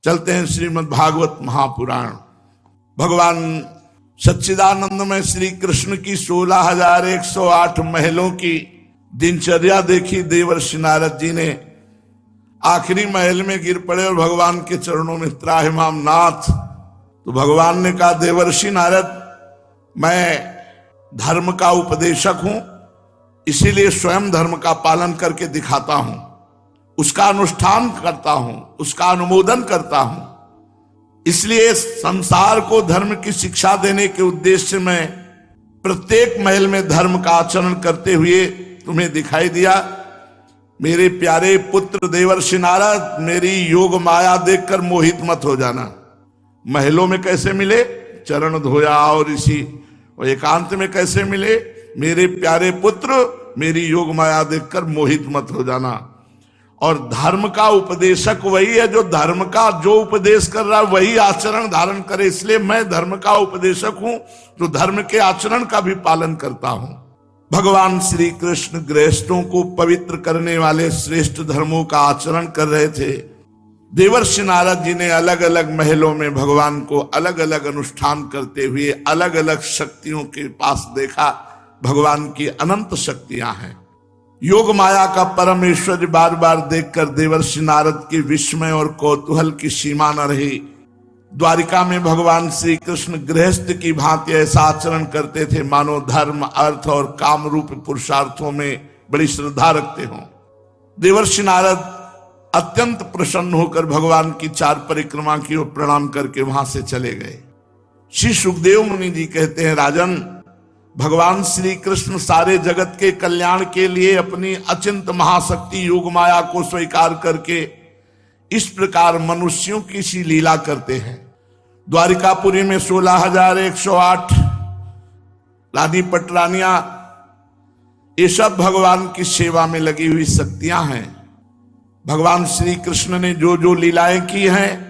चलते हैं श्रीमद् भागवत महापुराण। भगवान सच्चिदानंद में श्री कृष्ण की 16,108 महलों की दिनचर्या देखी देवर्षि नारद जी ने। आखिरी महल में गिर पड़े और भगवान के चरणों में त्राहिमाम नाथ। तो भगवान ने कहा, देवर्षि नारद, मैं धर्म का उपदेशक हूं, इसीलिए स्वयं धर्म का पालन करके दिखाता हूं, उसका अनुष्ठान करता हूं, उसका अनुमोदन करता हूं। इसलिए संसार को धर्म की शिक्षा देने के उद्देश्य से मैं प्रत्येक महल में धर्म का आचरण करते हुए तुम्हें दिखाई दिया। मेरे प्यारे पुत्र देवर्षि नारद, मेरी योग माया देखकर मोहित मत हो जाना। महलों में कैसे मिले? चरण धोया। और इसी और एकांत में कैसे मिले? मेरे प्यारे पुत्र, मेरी योग माया देखकर मोहित मत हो जाना। और धर्म का उपदेशक वही है जो धर्म का जो उपदेश कर रहा है वही आचरण धारण करे। इसलिए मैं धर्म का उपदेशक हूं तो धर्म के आचरण का भी पालन करता हूं। भगवान श्री कृष्ण गृहस्थों को पवित्र करने वाले श्रेष्ठ धर्मों का आचरण कर रहे थे। देवर्षि नारद जी ने अलग अलग महलों में भगवान को अलग अलग अनुष्ठान करते हुए अलग अलग शक्तियों के पास देखा। भगवान की अनंत शक्तियां हैं। योग माया का परमेश्वर बार बार देखकर देवर्षि नारद के विस्मय और कौतूहल की सीमा न रही। द्वारिका में भगवान श्री कृष्ण गृहस्थ की भांति ऐसा आचरण करते थे मानो धर्म, अर्थ और काम रूप पुरुषार्थों में बड़ी श्रद्धा रखते हों। देवर्षि नारद अत्यंत प्रसन्न होकर भगवान की 4 परिक्रमा की ओर प्रणाम करके वहां से चले गए। श्री सुखदेव मुनि जी कहते हैं, राजन, भगवान श्री कृष्ण सारे जगत के कल्याण के लिए अपनी अचिंत महाशक्ति योग माया को स्वीकार करके इस प्रकार मनुष्यों की सी लीला करते हैं। द्वारिकापुरी में 16,108 रानी पटरानियां, ये सब भगवान की सेवा में लगी हुई शक्तियां हैं। भगवान श्री कृष्ण ने जो जो लीलाएं की हैं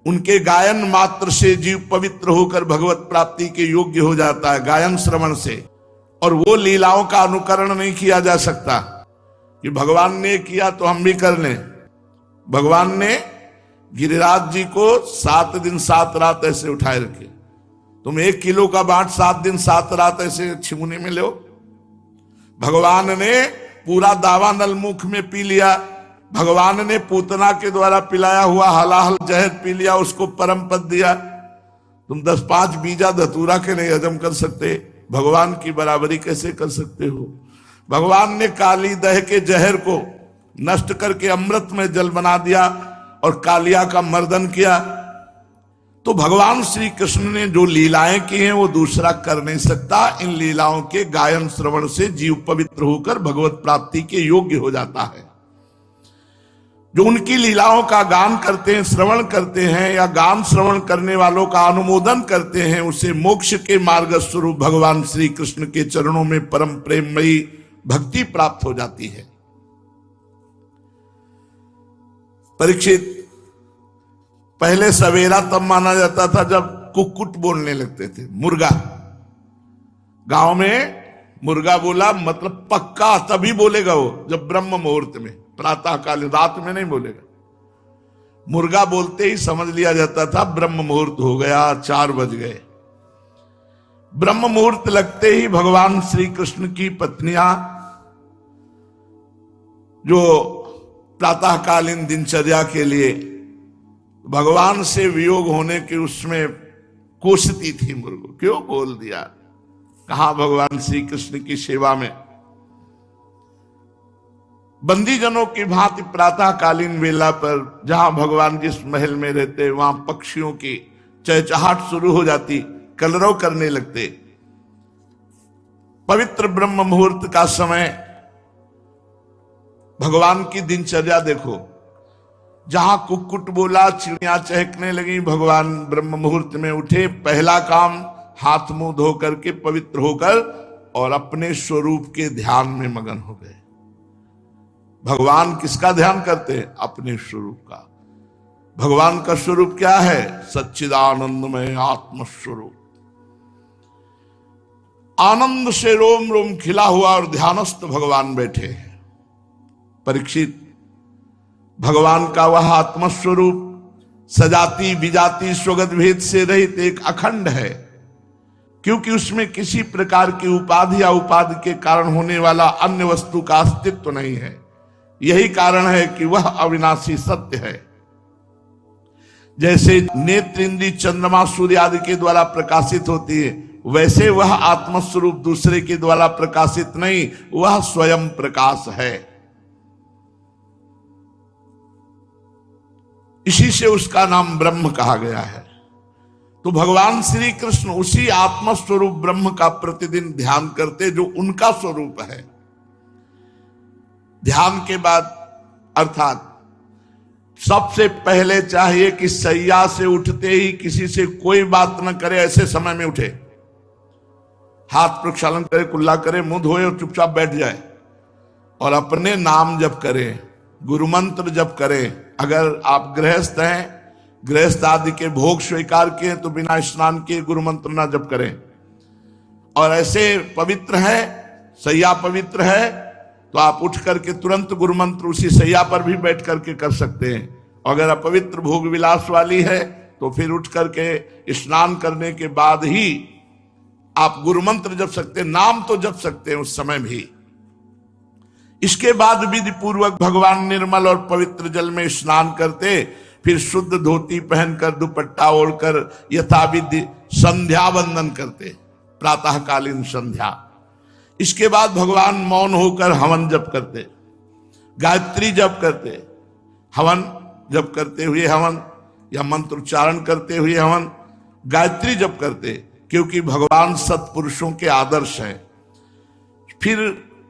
उनके गायन मात्र से जीव पवित्र होकर भगवत प्राप्ति के योग्य हो जाता है, गायन श्रवण से। और वो लीलाओं का अनुकरण नहीं किया जा सकता कि भगवान ने किया तो हम भी कर लें। भगवान ने गिरिराज जी को 7 दिन 7 रात ऐसे उठाए रखे। तुम 1 किलो का बाट 7 दिन 7 रात ऐसे छिमुने में लो। भगवान ने पूरा दावानल मुख में पी लिया। भगवान ने पूतना के द्वारा पिलाया हुआ हलाहल जहर पी लिया, उसको परम पद दिया। तुम 10-5 बीजा धतूरा के नहीं हजम कर सकते, भगवान की बराबरी कैसे कर सकते हो? भगवान ने काली दह के जहर को नष्ट करके अमृत में जल बना दिया और कालिया का मर्दन किया। तो भगवान श्री कृष्ण ने जो लीलाएं की हैं वो दूसरा कर नहीं सकता। इन लीलाओं के गायन श्रवण से जीव पवित्र होकर भगवत प्राप्ति के योग्य हो जाता है। जो उनकी लीलाओं का गान करते हैं, श्रवण करते हैं या गान श्रवण करने वालों का अनुमोदन करते हैं, उसे मोक्ष के मार्ग स्वरूप भगवान श्री कृष्ण के चरणों में परम प्रेममयी भक्ति प्राप्त हो जाती है। परीक्षित, पहले सवेरा तब माना जाता था जब कुक्कुट बोलने लगते थे। मुर्गा, गांव में मुर्गा बोला मतलब पक्का तभी बोलेगा वो जब ब्रह्म मुहूर्त में, प्रातः काल, रात में नहीं बोलेगा। मुर्गा बोलते ही समझ लिया जाता था ब्रह्म मुहूर्त हो गया, 4 बज गए। ब्रह्म मुहूर्त लगते ही भगवान श्री कृष्ण की पत्नियां जो प्रातःकालीन दिनचर्या के लिए भगवान से वियोग होने के उसमें कोसती थी, मुर्गो क्यों बोल दिया, कहा भगवान श्री कृष्ण की सेवा में। बंदीजनों की भांति प्रातःकालीन वेला पर जहां भगवान जिस महल में रहते वहां पक्षियों की चहचहाट शुरू हो जाती, कलरव करने लगते। पवित्र ब्रह्म मुहूर्त का समय, भगवान की दिनचर्या देखो। जहां कुक्कुट बोला, चिड़ियां चहकने लगी, भगवान ब्रह्म मुहूर्त में उठे। पहला काम हाथ मुंह धो करके पवित्र होकर और अपने स्वरूप के ध्यान में मगन हो गए। भगवान किसका ध्यान करते हैं? अपने स्वरूप का। भगवान का स्वरूप क्या है? सच्चिदानंदमय आत्मस्वरूप। आनंद से रोम रोम खिला हुआ और ध्यानस्थ भगवान बैठे हैं। परीक्षित, भगवान का वह आत्मस्वरूप सजाति विजाति स्वगत भेद से रहित एक अखंड है, क्योंकि उसमें किसी प्रकार की उपाधि या उपाधि के कारण होने वाला अन्य वस्तु का अस्तित्व नहीं है। यही कारण है कि वह अविनाशी सत्य है। जैसे नेत्र इंद्री चंद्रमा सूर्य आदि के द्वारा प्रकाशित होती है, वैसे वह आत्मस्वरूप दूसरे के द्वारा प्रकाशित नहीं, वह स्वयं प्रकाश है। इसी से उसका नाम ब्रह्म कहा गया है। तो भगवान श्री कृष्ण उसी आत्मस्वरूप ब्रह्म का प्रतिदिन ध्यान करते जो उनका स्वरूप है। ध्यान के बाद अर्थात सबसे पहले चाहिए कि सैया से उठते ही किसी से कोई बात न करे, ऐसे समय में उठे, हाथ प्रक्षालन करे, कुल्ला करे, मुंह धोए और चुपचाप बैठ जाए और अपने नाम जप करे, गुरु मंत्र जप करे। अगर आप गृहस्थ हैं, गृहस्थ आदि के भोग स्वीकार किए तो बिना स्नान किए गुरु मंत्र ना जप करें। और ऐसे पवित्र है, सैया पवित्र है, तो आप उठ करके तुरंत गुरु मंत्र उसी सैया पर भी बैठ करके कर सकते हैं। अगर अपवित्र भोग विलास वाली है तो फिर उठ करके स्नान करने के बाद ही आप गुरु मंत्र जप सकते हैं, नाम तो जप सकते हैं उस समय भी। इसके बाद विधि पूर्वक भगवान निर्मल और पवित्र जल में स्नान करते, फिर शुद्ध धोती पहनकर दुपट्टा ओढ़कर यथाविधि संध्या वंदन करते, प्रातःकालीन संध्या। इसके बाद भगवान मौन होकर हवन जप करते, गायत्री जप करते, हवन जप करते हुए हवन या मंत्र उच्चारण करते हुए हवन, गायत्री जप करते, क्योंकि भगवान सत्पुरुषों के आदर्श हैं। फिर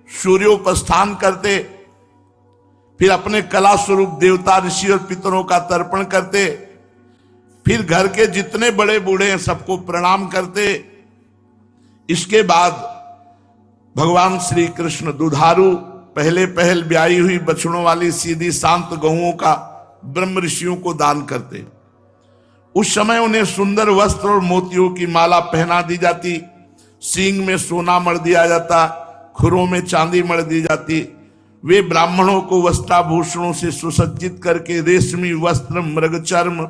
सूर्योपस्थान करते, फिर अपने कला स्वरूप देवता ऋषि और पितरों का तर्पण करते, फिर घर के जितने बड़े बूढ़े हैं सबको प्रणाम करते। इसके बाद भगवान श्री कृष्ण दुधारू पहले पहल ब्याई हुई बछड़ों वाली सीधी शांत गौओं का ब्रह्म ऋषियों को दान करते। उस समय उन्हें सुंदर वस्त्र और मोतियों की माला पहना दी जाती, सींग में सोना मढ़ दिया जाता, खुरों में चांदी मढ़ दी जाती। वे ब्राह्मणों को वस्त्राभूषणों से सुसज्जित करके रेशमी वस्त्र, मृगचर्म,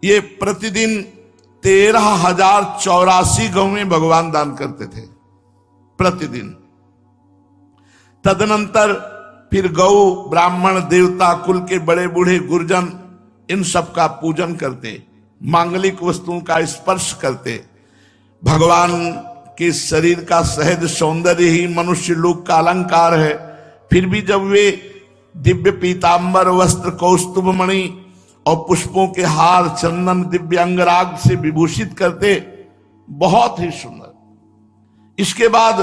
ये प्रतिदिन 13,084 गौएं भगवान दान करते थे प्रतिदिन। तदनंतर फिर गौ, ब्राह्मण, देवता कुल के बड़े बूढ़े गुरजन, इन सब का पूजन करते, मांगलिक वस्तुओं का स्पर्श करते। भगवान के शरीर का सहज सौंदर्य ही मनुष्य लोक का अलंकार है, फिर भी जब वे दिव्य पीतांबर वस्त्र, कौस्तुभ मणि और पुष्पों के हार, चंदन, दिव्य अंगराग से विभूषित करते, बहुत ही सुंदर। इसके बाद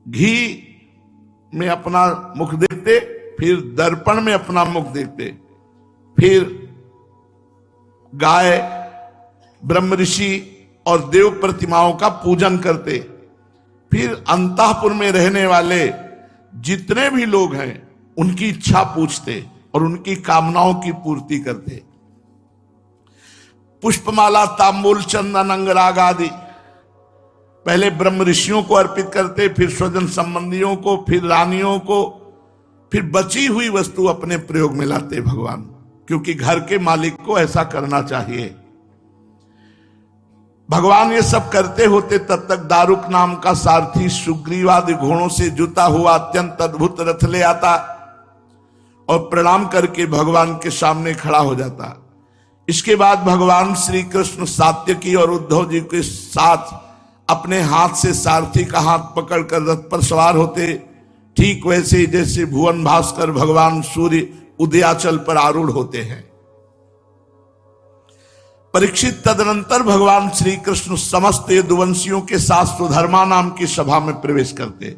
घी में अपना मुख देखते, फिर दर्पण में अपना मुख देखते, फिर गाय, ब्रह्म ऋषि और देव प्रतिमाओं का पूजन करते, फिर अंतःपुर में रहने वाले जितने भी लोग हैं उनकी इच्छा पूछते और उनकी कामनाओं की पूर्ति करते। पुष्पमाला, तांबूल, चंदन, अंगराग आदि पहले ब्रह्म ऋषियों को अर्पित करते, फिर स्वजन संबंधियों को, फिर रानियों को, फिर बची हुई वस्तु अपने प्रयोग में लाते भगवान, क्योंकि घर के मालिक को ऐसा करना चाहिए। भगवान ये सब करते होते तब तक दारुक नाम का सारथी सुग्रीवादि घोड़ों से जुता हुआ अत्यंत अद्भुत रथ ले आता और प्रणाम करके भगवान के सामने खड़ा हो जाता। इसके बाद भगवान श्री कृष्ण सात्यकी और उद्धव जी के साथ अपने हाथ से सारथी का हाथ पकड़कर रथ पर सवार होते, ठीक वैसे ही जैसे भुवन भास्कर भगवान सूर्य उदयाचल पर आरूढ़ होते हैं। परीक्षित तदनंतर भगवान श्री कृष्ण समस्त यदुवंशियों के साथ सुधर्मा नाम की सभा में प्रवेश करते।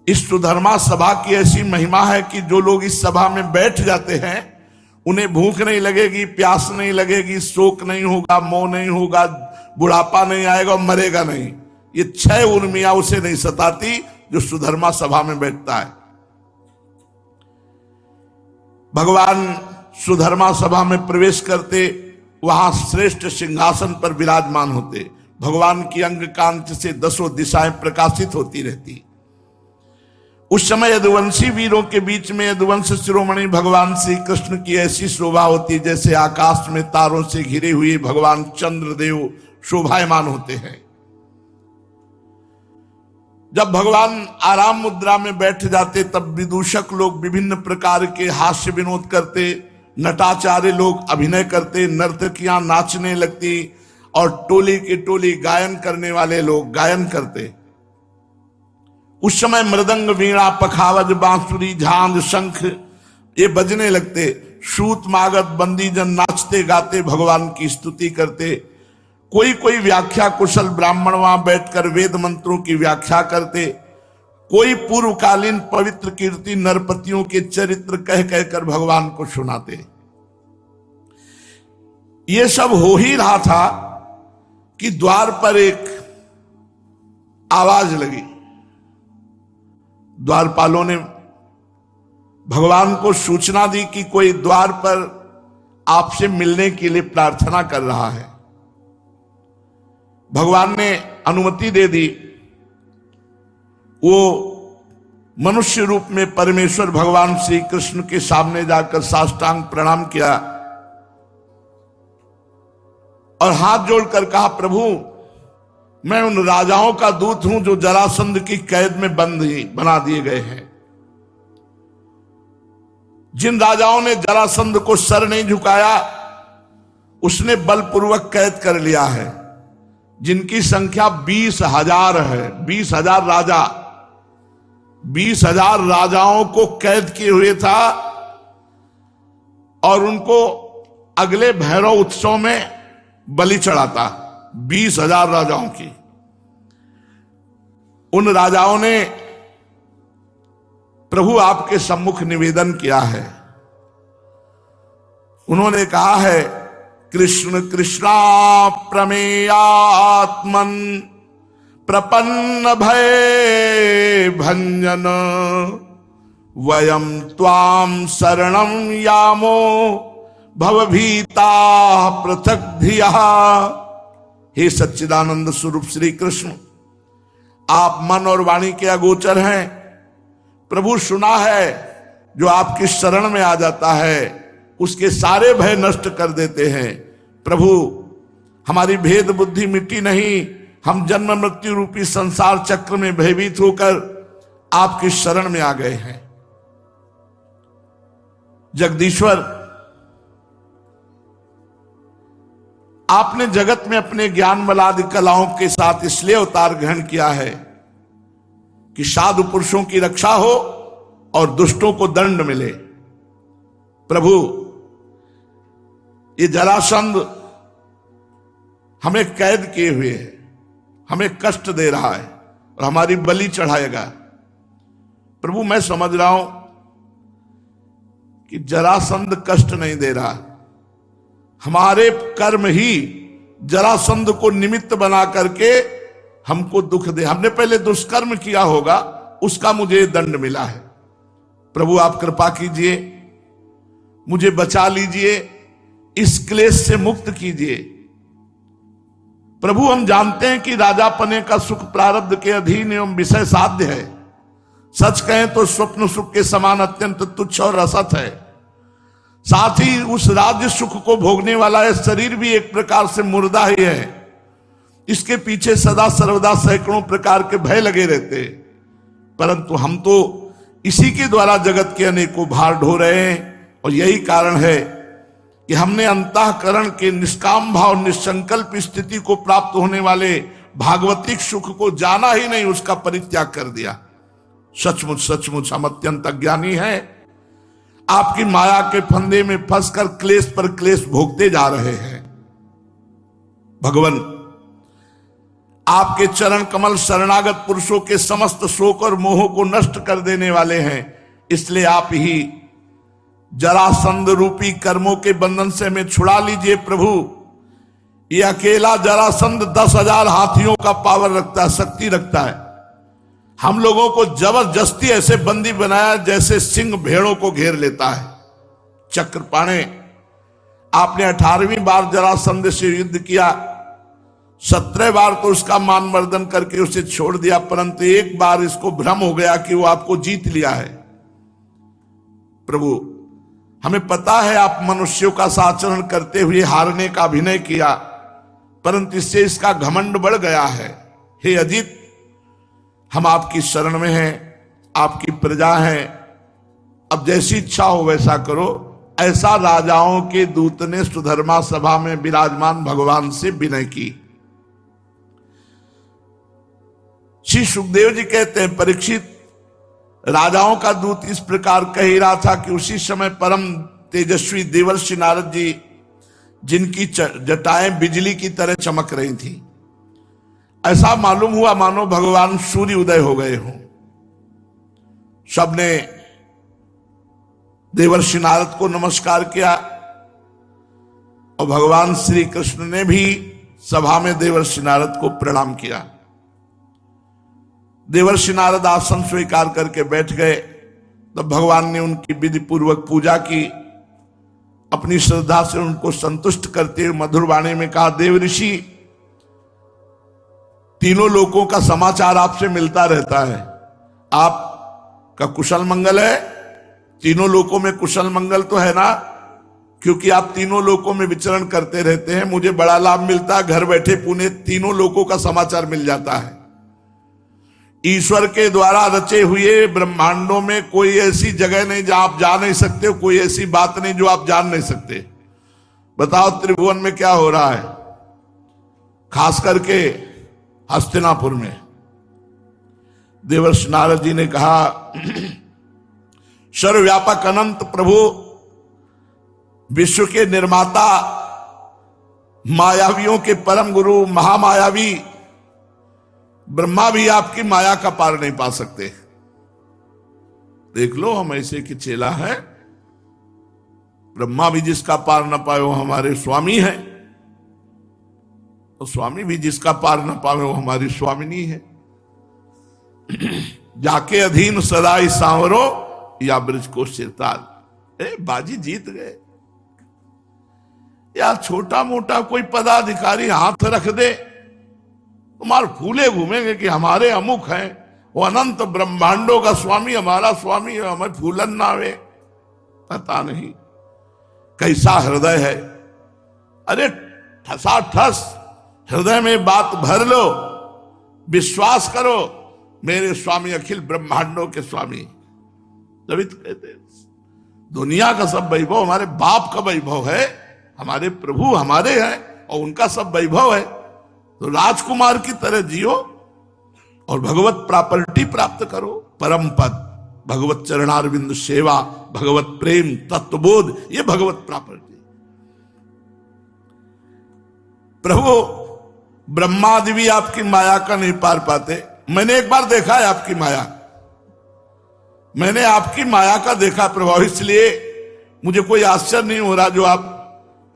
इस सुधर्मा सभा की ऐसी महिमा है कि जो लोग इस सभा में बैठ जाते हैं उन्हें भूख नहीं लगेगी, प्यास नहीं लगेगी, शोक नहीं होगा, मोह नहीं होगा, बुढ़ापा नहीं आएगा और मरेगा नहीं। ये 6 उर्मियां उसे नहीं सताती जो सुधर्मा सभा में बैठता है। भगवान सुधर्मा सभा में प्रवेश करते, वहां श्रेष्ठ सिंहासन पर विराजमान होते। भगवान की अंग कांति से 10 दिशाएं प्रकाशित होती रहती। उस समय यदुवंशी वीरों के बीच में यदुवंश शिरोमणि भगवान श्री कृष्ण की ऐसी शोभा होती जैसे आकाश में तारों से घिरे हुए भगवान चंद्रदेव शोभायमान होते हैं। जब भगवान आराम मुद्रा में बैठ जाते तब विदूषक लोग विभिन्न प्रकार के हास्य विनोद करते, नटाचार्य लोग अभिनय करते, नर्तकियां नाचने लगती और टोली की टोली गायन करने वाले लोग गायन करते। उस समय मृदंग, वीणा, पखावज, बांसुरी, झांझ, शंख ये बजने लगते। सूत, मागध, बंदीजन नाचते गाते भगवान की स्तुति करते। कोई कोई व्याख्या कुशल ब्राह्मण वहां बैठकर वेद मंत्रों की व्याख्या करते। कोई पूर्वकालीन पवित्र कीर्ति नरपतियों के चरित्र कह कहकर भगवान को सुनाते। ये सब हो ही रहा था कि द्वार पर एक आवाज लगी। द्वारपालों ने भगवान को सूचना दी कि कोई द्वार पर आपसे मिलने के लिए प्रार्थना कर रहा है। भगवान ने अनुमति दे दी। वो मनुष्य रूप में परमेश्वर भगवान श्री कृष्ण के सामने जाकर साष्टांग प्रणाम किया और हाथ जोड़कर कहा, प्रभु मैं उन राजाओं का दूत हूं जो जरासंध की कैद में बंद बना दिए गए हैं। जिन राजाओं ने जरासंध को सर नहीं झुकाया उसने बलपूर्वक कैद कर लिया है, जिनकी संख्या 20,000 है। 20,000 राजा, 20,000 राजाओं को कैद किए हुए था और उनको अगले भैरव उत्सव में बलि चढ़ाता। 20,000 राजाओं की। उन राजाओं ने प्रभु आपके सम्मुख निवेदन किया है। उन्होंने कहा है, कृष्ण कृष्णा प्रमेयात्मन प्रपन्न भय भंजन वयम त्वाम शरणं यामो भवभीता पृथक धिया। हे सच्चिदानंद स्वरूप श्री कृष्ण, आप मन और वाणी के अगोचर हैं। प्रभु सुना है जो आपकी शरण में आ जाता है उसके सारे भय नष्ट कर देते हैं। प्रभु हमारी भेद बुद्धि मिट्टी नहीं, हम जन्म मृत्यु रूपी संसार चक्र में भयभीत होकर आपकी शरण में आ गए हैं। जगदीश्वर, आपने जगत में अपने ज्ञान बलादि कलाओं के साथ इसलिए अवतार ग्रहण किया है कि साधु पुरुषों की रक्षा हो और दुष्टों को दंड मिले। प्रभु ये जरासंध हमें कैद किए हुए है, हमें कष्ट दे रहा है और हमारी बलि चढ़ाएगा। प्रभु मैं समझ रहा हूं कि जरासंध कष्ट नहीं दे रहा, हमारे कर्म ही जरासंध को निमित्त बना करके हमको दुख दे। हमने पहले दुष्कर्म किया होगा, उसका मुझे दंड मिला है। प्रभु आप कृपा कीजिए, मुझे बचा लीजिए, इस क्लेश से मुक्त कीजिए। प्रभु हम जानते हैं कि राजा पने का सुख प्रारब्ध के अधीन एवं विषय साध्य है। सच कहें तो स्वप्न सुख के समान अत्यंत तुच्छ और असत है। साथ ही उस राज्य सुख को भोगने वाला यह शरीर भी एक प्रकार से मुर्दा ही है। इसके पीछे सदा सर्वदा सैकड़ों प्रकार के भय लगे रहते, परंतु हम तो इसी के द्वारा जगत के अनेकों भार ढो रहे हैं। और यही कारण है कि हमने अंतःकरण के निष्काम भाव निसंकल्प स्थिति को प्राप्त होने वाले भागवतिक सुख को जाना ही नहीं, उसका परित्याग कर दिया। सचमुच सचमुच हम अत्यंत अज्ञानी हैं, आपकी माया के फंदे में फंसकर क्लेश पर क्लेश भोगते जा रहे हैं। भगवान आपके चरण कमल शरणागत पुरुषों के समस्त शोक और मोह को नष्ट कर देने वाले हैं। इसलिए आप ही जरासंध रूपी कर्मों के बंधन से हमें छुड़ा लीजिए। प्रभु ये अकेला जरासंध 10,000 हाथियों का पावर रखता है, शक्ति रखता है। हम लोगों को जबरदस्ती ऐसे बंदी बनाया जैसे सिंह भेड़ों को घेर लेता है। चक्रपाणे आपने 18वीं बार जरासंध से युद्ध किया, 17 बार तो उसका मानवर्धन करके उसे छोड़ दिया, परंतु एक बार इसको भ्रम हो गया कि वो आपको जीत लिया है। प्रभु, हमें पता है आप मनुष्यों का साचरण करते हुए हारने का अभिनय किया, परंतु इससे इसका घमंड बढ़ गया है। हे अजित, हम आपकी शरण में हैं, आपकी प्रजा हैं, अब जैसी इच्छा हो वैसा करो। ऐसा राजाओं के दूत ने सुधर्मा सभा में विराजमान भगवान से विनय की। श्री सुखदेव जी कहते हैं, परीक्षित, राजाओं का दूत इस प्रकार कह ही रहा था कि उसी समय परम तेजस्वी देवर्षि नारद जी, जिनकी जटाएं बिजली की तरह चमक रही थी, ऐसा मालूम हुआ मानो भगवान सूर्य उदय हो गए हों। सबने देवर्षि नारद को नमस्कार किया और भगवान श्री कृष्ण ने भी सभा में देवर्षि नारद को प्रणाम किया। देवर्षि नारद आसन स्वीकार करके बैठ गए, तब भगवान ने उनकी विधि पूर्वक पूजा की। अपनी श्रद्धा से उनको संतुष्ट करते हुए मधुर वाणी में कहा, देव ऋषि, तीनों लोकों का समाचार आपसे मिलता रहता है, आपका कुशल मंगल है। तीनों लोकों में कुशल मंगल तो है ना, क्योंकि आप तीनों लोकों में विचरण करते रहते हैं। मुझे बड़ा लाभ मिलता है, घर बैठे पुणे तीनों लोकों का समाचार मिल जाता है। ईश्वर के द्वारा रचे हुए ब्रह्मांडों में कोई ऐसी जगह नहीं जहां आप जा नहीं सकते, कोई ऐसी बात नहीं जो आप जान नहीं सकते। बताओ त्रिभुवन में क्या हो रहा है, खास करके हस्तिनापुर में। देवर्षि नारद जी ने कहा, सर्वव्यापक अनंत प्रभु, विश्व के निर्माता, मायावियों के परम गुरु, महामायावी ब्रह्मा भी आपकी माया का पार नहीं पा सकते। देख लो, हम ऐसे कि चेला है, ब्रह्मा भी जिसका पार न पाए वो हमारे स्वामी है, तो स्वामी भी जिसका पार न पावे वो हमारी स्वामिनी है। जाके अधीन सदाई सांवरो या ब्रज को सिरताल। बाजी जीत गए। या छोटा मोटा कोई पदाधिकारी हाथ रख दे, तुम्हारे फूले घूमेंगे कि हमारे अमुक हैं, वो अनंत ब्रह्मांडों का स्वामी हमारा स्वामी है, हमें फूलन ना आवे। पता नहीं कैसा हृदय है। अरे ठसा ठस हृदय में बात भर लो, विश्वास करो, मेरे स्वामी अखिल ब्रह्मांडों के स्वामी। तभी तो कहते दुनिया का सब वैभव हमारे बाप का वैभव है, हमारे प्रभु हमारे हैं और उनका सब वैभव है। तो राजकुमार की तरह जियो और भगवत प्रॉपर्टी प्राप्त करो, परम पद, भगवत चरणारविंद सेवा, भगवत प्रेम, तत्वबोध, ये भगवत प्रॉपर्टी। प्रभु, ब्रह्मादि भी आपकी माया का नहीं पार पाते। मैंने एक बार देखा है आपकी माया, मैंने आपकी माया का देखा प्रभाव, इसलिए मुझे कोई आश्चर्य नहीं हो रहा जो आप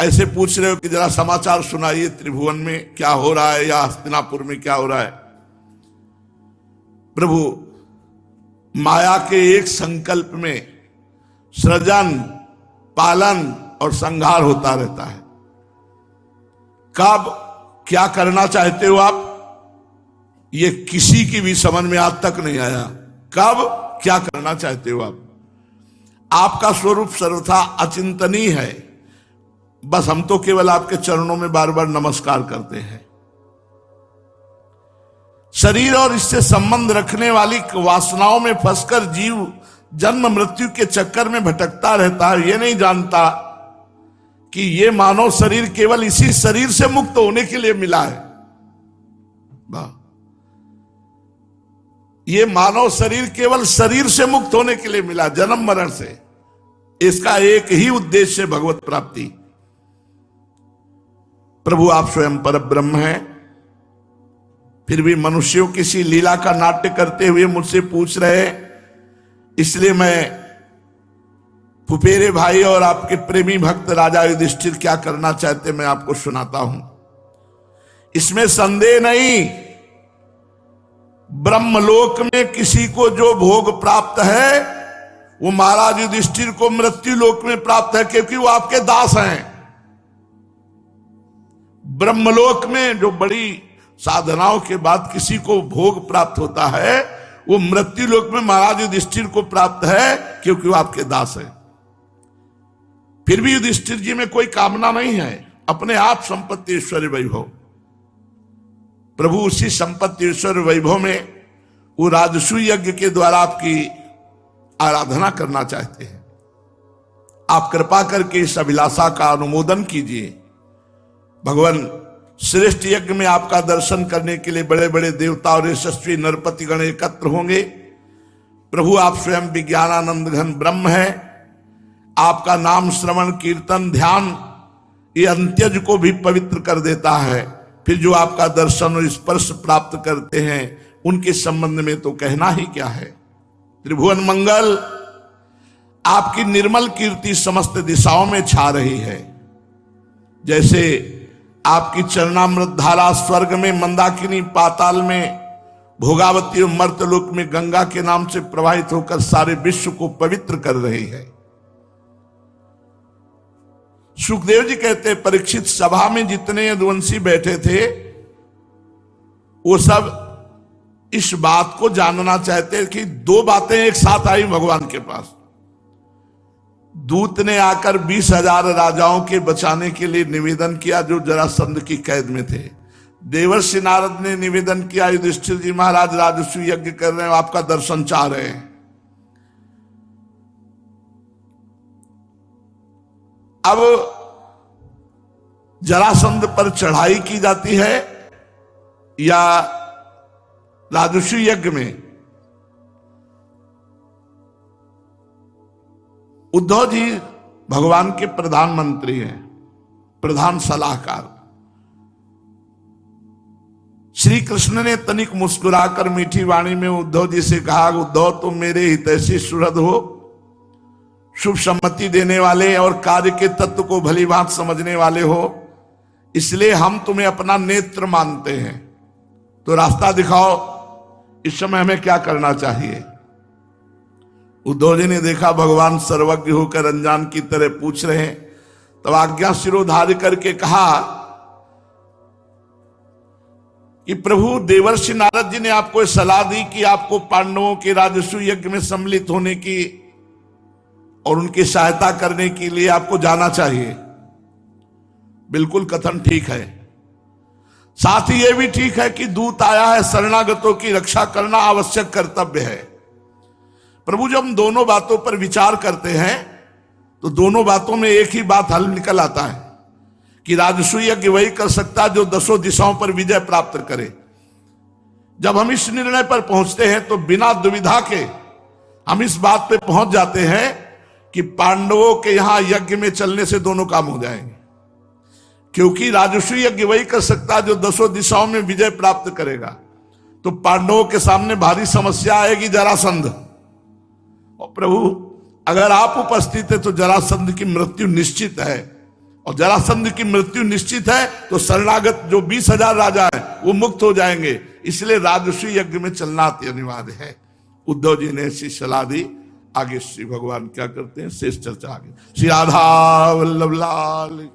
ऐसे पूछ रहे हो कि जरा समाचार सुनाइए, त्रिभुवन में क्या हो रहा है या हस्तिनापुर में क्या हो रहा है। प्रभु, माया के एक संकल्प में सृजन, पालन और संहार होता रहता है। कब क्या करना चाहते हो आप, ये किसी की भी समझ में आज तक नहीं आया। कब क्या करना चाहते हो आप, आपका स्वरूप सर्वथा अचिंतनीय है। बस हम तो केवल आपके चरणों में बार बार नमस्कार करते हैं। शरीर और इससे संबंध रखने वाली वासनाओं में फंसकर जीव जन्म मृत्यु के चक्कर में भटकता रहता है। ये नहीं जानता कि ये मानव शरीर केवल इसी शरीर से मुक्त होने के लिए मिला है। ये मानव शरीर केवल शरीर से मुक्त होने के लिए मिला, जन्म मरण से। इसका एक ही उद्देश्य है, भगवत प्राप्ति। प्रभु, आप स्वयं पर ब्रह्म हैं, फिर भी मनुष्यों किसी लीला का नाट्य करते हुए मुझसे पूछ रहे, इसलिए मैं फुफेरे भाई और आपके प्रेमी भक्त राजा युधिष्ठिर क्या करना चाहते मैं आपको सुनाता हूं। इसमें संदेह नहीं, ब्रह्मलोक में किसी को जो भोग प्राप्त है वो महाराज युधिष्ठिर को मृत्यु लोक में प्राप्त है, क्योंकि वो आपके दास हैं। ब्रह्मलोक में जो बड़ी साधनाओं के बाद किसी को भोग प्राप्त होता है, वो मृत्यु लोक में महाराज युधिष्ठिर को प्राप्त है, क्योंकि वो आपके दास है। फिर भी युधिष्ठिर जी में कोई कामना नहीं है, अपने आप संपत्ति ऐश्वर्य वैभव। प्रभु उसी संपत्ति ऐश्वर्य वैभव में वो राजसूय यज्ञ के द्वारा आपकी आराधना करना चाहते हैं। आप कृपा करके इस अभिलाषा का अनुमोदन कीजिए। भगवान श्रेष्ठ यज्ञ में आपका दर्शन करने के लिए बड़े बड़े देवता और यशस्वी नरपति गण एकत्र होंगे। प्रभु आप स्वयं विज्ञानानंद घन ब्रह्म है। आपका नाम श्रवण कीर्तन ध्यान ये अंत्यज को भी पवित्र कर देता है। फिर जो आपका दर्शन और स्पर्श प्राप्त करते हैं उनके संबंध में तो कहना ही क्या है। त्रिभुवन मंगल, आपकी निर्मल कीर्ति समस्त दिशाओं में छा रही है। जैसे आपकी चरणामृत धारा स्वर्ग में मंदाकिनी, पाताल में भोगावती और मर्तलोक में गंगा के नाम से प्रवाहित होकर सारे विश्व को पवित्र कर रही है। सुखदेव जी कहते परीक्षित सभा में जितने यदुवंशी बैठे थे वो सब इस बात को जानना चाहते कि दो बातें एक साथ आई भगवान के पास। दूत ने आकर 20,000 राजाओं के बचाने के लिए निवेदन किया जो जरासंध की कैद में थे। देवर्षि नारद ने निवेदन किया, युधिष्ठिर जी महाराज राजसूय यज्ञ कर रहे हैं, आपका दर्शन चाह रहे हैं। अब जरासंध पर चढ़ाई की जाती है या राजसूय यज्ञ में? उद्धव जी भगवान के प्रधानमंत्री हैं, प्रधान सलाहकार। श्री कृष्ण ने तनिक मुस्कुराकर मीठी वाणी में उद्धव जी से कहा, उद्धव तुम मेरे हितैषी सुहृद हो, शुभ सम्मति देने वाले और कार्य के तत्व को भली भांति समझने वाले हो, इसलिए हम तुम्हें अपना नेत्र मानते हैं। तो रास्ता दिखाओ, इस समय हमें क्या करना चाहिए। उद्धव जी ने देखा भगवान सर्वज्ञ होकर अनजान की तरह पूछ रहे हैं, तब आज्ञा शिरोधार्य करके कहा कि प्रभु देवर्षि नारद जी ने आपको सलाह दी कि आपको पांडवों के राजसूय यज्ञ में सम्मिलित होने की और उनकी सहायता करने के लिए आपको जाना चाहिए। बिल्कुल कथन ठीक है। साथ ही यह भी ठीक है कि दूत आया है, शरणागतों की रक्षा करना आवश्यक कर्तव्य है। प्रभु जब हम दोनों बातों पर विचार करते हैं तो दोनों बातों में एक ही बात हल निकल आता है कि राजसूय यज्ञ वही कर सकता है जो 10 दिशाओं पर विजय प्राप्त करे। जब हम इस निर्णय पर पहुंचते हैं तो बिना दुविधा के हम इस बात पे पहुंच जाते हैं कि पांडवों के यहां यज्ञ में चलने से दोनों काम हो जाएंगे, क्योंकि राजसूय यज्ञ वही कर सकता है जो 10 दिशाओं में विजय प्राप्त करेगा। तो पांडवों के सामने भारी समस्या आएगी, जरासंध। और प्रभु अगर आप उपस्थित है तो जरासंध की मृत्यु निश्चित है, और जरासंध की मृत्यु निश्चित है तो शरणागत जो 20,000 राजा है वो मुक्त हो जाएंगे। इसलिए राजसूय यज्ञ में चलना अति अनिवार्य है। उद्धव जी ने ऐसी सलाह दी। आगे श्री भगवान क्या करते हैं शेष चर्चा आगे। श्री राधा वल्लभ लाल।